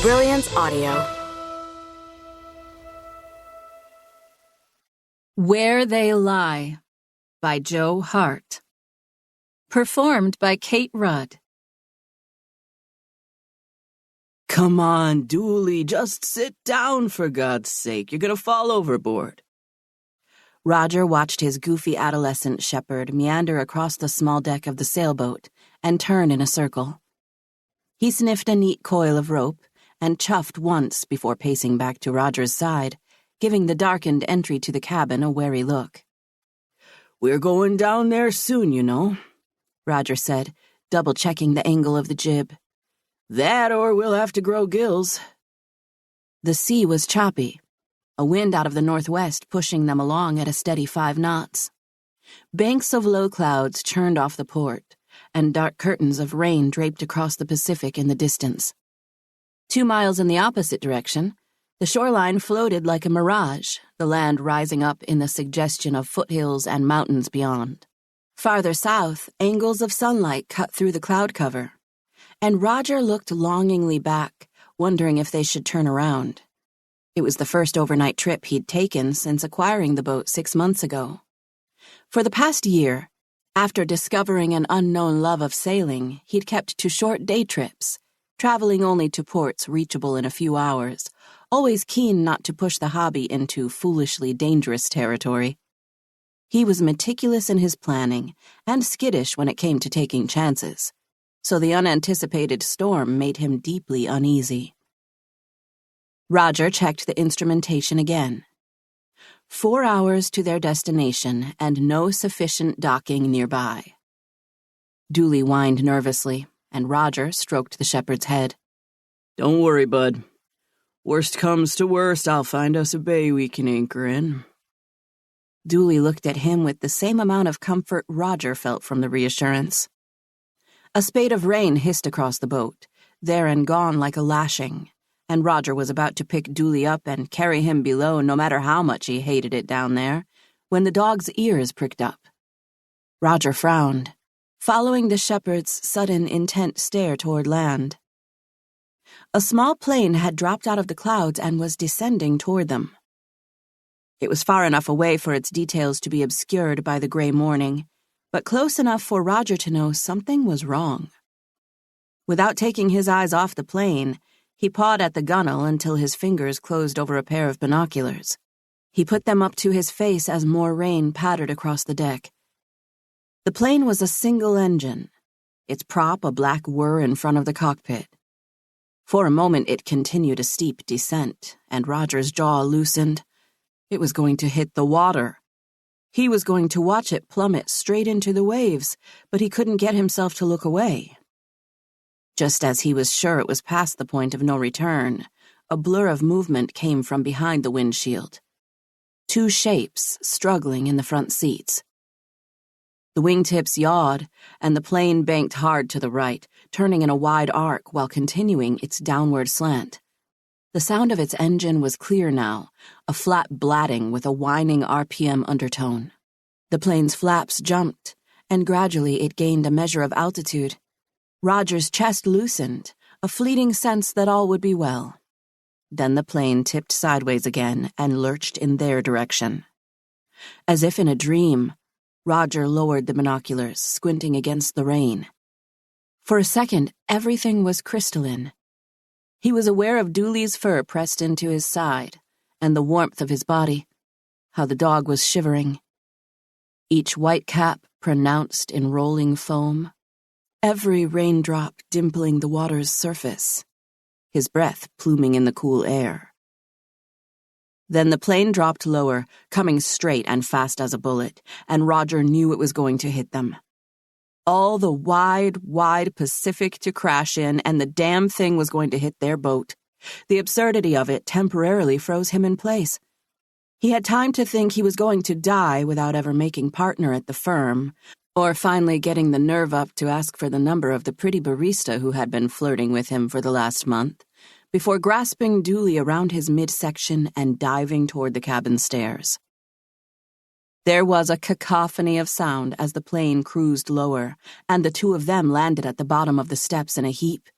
Brilliance Audio. Where They Lie by Joe Hart. Performed by Kate Rudd. Come on, Dooley, just sit down for God's sake. You're gonna fall overboard. Roger watched his goofy adolescent shepherd meander across the small deck of the sailboat and turn in a circle. He sniffed a neat coil of rope and chuffed once before pacing back to Roger's side, giving the darkened entry to the cabin a wary look. We're going down there soon, you know, Roger said, double-checking the angle of the jib. That or we'll have to grow gills. The sea was choppy, a wind out of the northwest pushing them along at a steady 5 knots. Banks of low clouds churned off the port, and dark curtains of rain draped across the Pacific in the distance. 2 miles in the opposite direction, the shoreline floated like a mirage, the land rising up in the suggestion of foothills and mountains beyond. Farther south, angles of sunlight cut through the cloud cover, and Roger looked longingly back, wondering if they should turn around. It was the first overnight trip he'd taken since acquiring the boat 6 months ago. For the past year, after discovering an unknown love of sailing, he'd kept to short day trips, traveling only to ports reachable in a few hours, always keen not to push the hobby into foolishly dangerous territory. He was meticulous in his planning and skittish when it came to taking chances, so the unanticipated storm made him deeply uneasy. Roger checked the instrumentation again. 4 hours to their destination and no sufficient docking nearby. Dooley whined nervously, and Roger stroked the shepherd's head. Don't worry, bud. Worst comes to worst, I'll find us a bay we can anchor in. Dooley looked at him with the same amount of comfort Roger felt from the reassurance. A spate of rain hissed across the boat, there and gone like a lashing, and Roger was about to pick Dooley up and carry him below no matter how much he hated it down there, when the dog's ears pricked up. Roger frowned, following the shepherd's sudden, intent stare toward land. A small plane had dropped out of the clouds and was descending toward them. It was far enough away for its details to be obscured by the gray morning, but close enough for Roger to know something was wrong. Without taking his eyes off the plane, he pawed at the gunwale until his fingers closed over a pair of binoculars. He put them up to his face as more rain pattered across the deck. The plane was a single engine, its prop a black whir in front of the cockpit. For a moment it continued a steep descent, and Roger's jaw loosened. It was going to hit the water. He was going to watch it plummet straight into the waves, but he couldn't get himself to look away. Just as he was sure it was past the point of no return, a blur of movement came from behind the windshield. 2 shapes struggling in the front seats. The wingtips yawed, and the plane banked hard to the right, turning in a wide arc while continuing its downward slant. The sound of its engine was clear now, a flat blatting with a whining RPM undertone. The plane's flaps jumped, and gradually it gained a measure of altitude. Roger's chest loosened, a fleeting sense that all would be well. Then the plane tipped sideways again and lurched in their direction. As if in a dream, Roger lowered the binoculars, squinting against the rain. For a second, everything was crystalline. He was aware of Dooley's fur pressed into his side, and the warmth of his body, how the dog was shivering. Each white cap pronounced in rolling foam, every raindrop dimpling the water's surface, his breath pluming in the cool air. Then the plane dropped lower, coming straight and fast as a bullet, and Roger knew it was going to hit them. All the wide, wide Pacific to crash in, and the damn thing was going to hit their boat. The absurdity of it temporarily froze him in place. He had time to think he was going to die without ever making partner at the firm, or finally getting the nerve up to ask for the number of the pretty barista who had been flirting with him for the last month, before grasping Dooley around his midsection and diving toward the cabin stairs. There was a cacophony of sound as the plane cruised lower, and the 2 of them landed at the bottom of the steps in a heap.